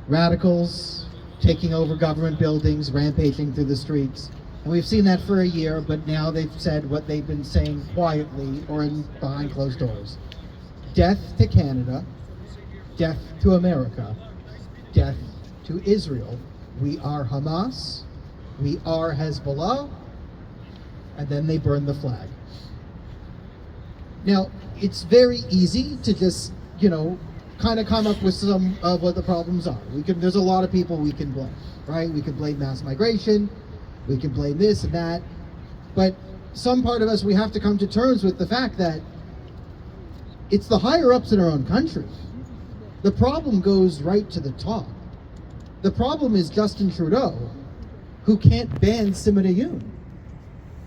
radicals taking over government buildings, rampaging through the streets. And we've seen that for a year, but now they've said what they've been saying quietly or behind closed doors. Death to Canada, death to America, death to Israel. We are Hamas, we are Hezbollah, and then they burn the flag. Now, it's very easy to just, kind of come up with some of what the problems are. There's a lot of people we can blame, right? We can blame mass migration, we can blame this and that, but some part of us, we have to come to terms with the fact that it's the higher ups in our own country. The problem goes right to the top. The problem is Justin Trudeau, who can't ban Simonayun.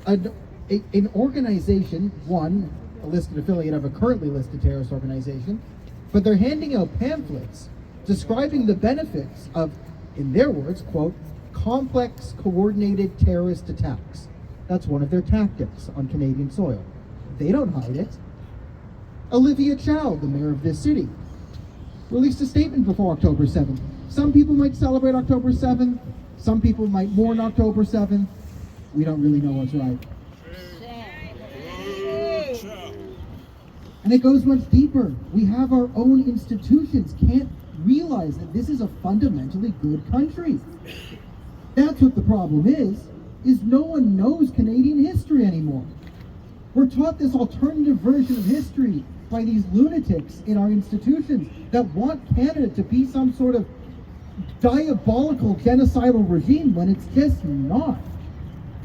An organization, a listed affiliate of a currently listed terrorist organization, but they're handing out pamphlets describing the benefits of, in their words, quote, complex coordinated terrorist attacks. That's one of their tactics on Canadian soil. They don't hide it. Olivia Chow, the mayor of this city, released a statement before October 7th. Some people might celebrate October 7th, some people might mourn October 7th. We don't really know what's right. And it goes much deeper. We have our own institutions can't realize that this is a fundamentally good country. That's what the problem is no one knows Canadian history anymore. We're taught this alternative version of history by these lunatics in our institutions that want Canada to be some sort of diabolical genocidal regime when it's just not.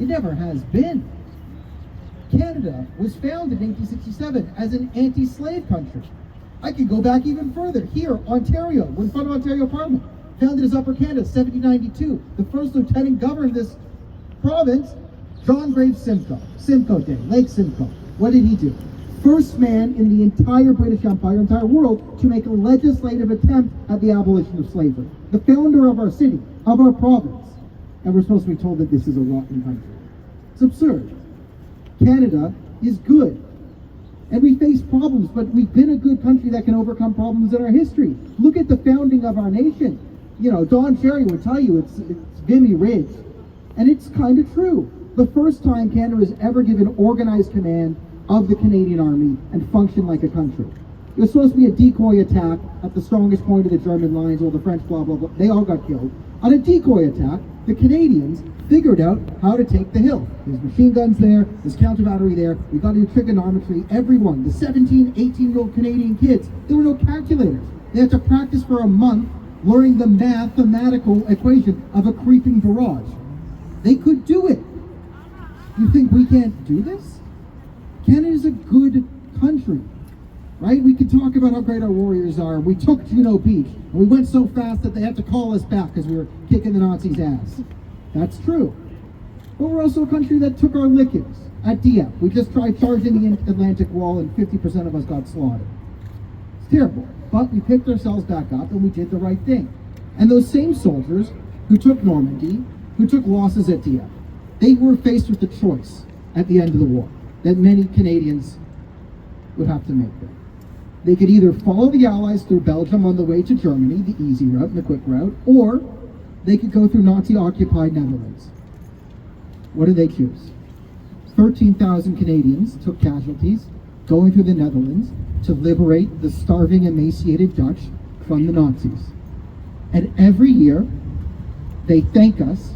It never has been. Canada was founded in 1867 as an anti-slave country. I could go back even further. Here, Ontario, we're in front of Ontario Parliament, founded as Upper Canada, 1792. The first lieutenant governor of this province, John Graves Simcoe Day, Lake Simcoe. What did he do? First man in the entire British Empire, entire world, to make a legislative attempt at the abolition of slavery. The founder of our city, of our province. And we're supposed to be told that this is a rotten country. It's absurd. Canada is good. And we face problems, but we've been a good country that can overcome problems in our history. Look at the founding of our nation. Don Cherry would tell you it's Vimy Ridge. And it's kind of true. The first time Canada was ever given organized command of the Canadian Army and functioned like a country. It was supposed to be a decoy attack at the strongest point of the German lines, or the French, blah, blah, blah. They all got killed. On a decoy attack, the Canadians figured out how to take the hill. There's machine guns there, there's counter battery there, we got to do trigonometry. Everyone, the 17, 18-year-old Canadian kids, there were no calculators. They had to practice for a month learning the mathematical equation of a creeping barrage. They could do it. You think we can't do this? Canada's a good country, right? We could talk about how great our warriors are. We took Juno Beach, and we went so fast that they had to call us back because we were kicking the Nazis' ass. That's true. But we're also a country that took our lickings at Dieppe. We just tried charging the Atlantic Wall, and 50% of us got slaughtered. It's terrible. But we picked ourselves back up, and we did the right thing. And those same soldiers who took Normandy, who took losses at Dieppe, they were faced with the choice at the end of the war that many Canadians would have to make there. They could either follow the Allies through Belgium on the way to Germany, the easy route and the quick route, or they could go through Nazi-occupied Netherlands. What did they choose? 13,000 Canadians took casualties going through the Netherlands to liberate the starving, emaciated Dutch from the Nazis. And every year, they thank us.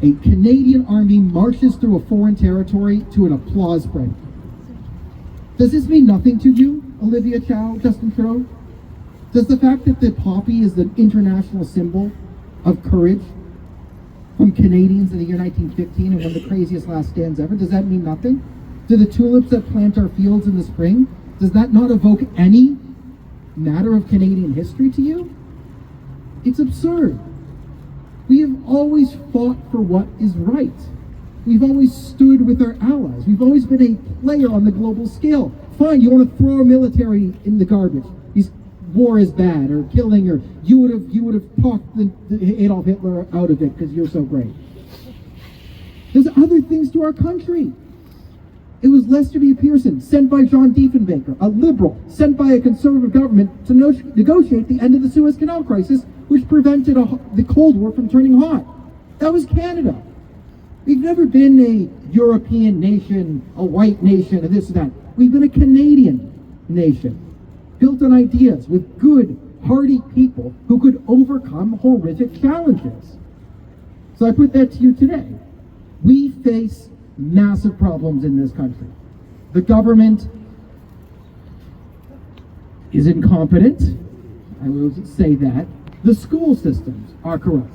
A Canadian army marches through a foreign territory to an applause break. Does this mean nothing to you, Olivia Chow, Justin Trudeau? Does the fact that the poppy is the international symbol of courage from Canadians in the year 1915 and one of the craziest last stands ever, does that mean nothing? Do the tulips that plant our fields in the spring, does that not evoke any matter of Canadian history to you? It's absurd. We have always fought for what is right. We've always stood with our allies. We've always been a player on the global scale. Fine, you want to throw our military in the garbage. War is bad, or killing, or you would have talked the Adolf Hitler out of it because you're so great. There's other things to our country. It was Lester B. Pearson, sent by John Diefenbaker, a liberal, sent by a conservative government to negotiate the end of the Suez Canal crisis which prevented the Cold War from turning hot. That was Canada. We've never been a European nation, a white nation, and this and that. We've been a Canadian nation, built on ideas with good, hardy people who could overcome horrific challenges. So I put that to you today. We face massive problems in this country. The government is incompetent. I will say that. The school systems are corrupt.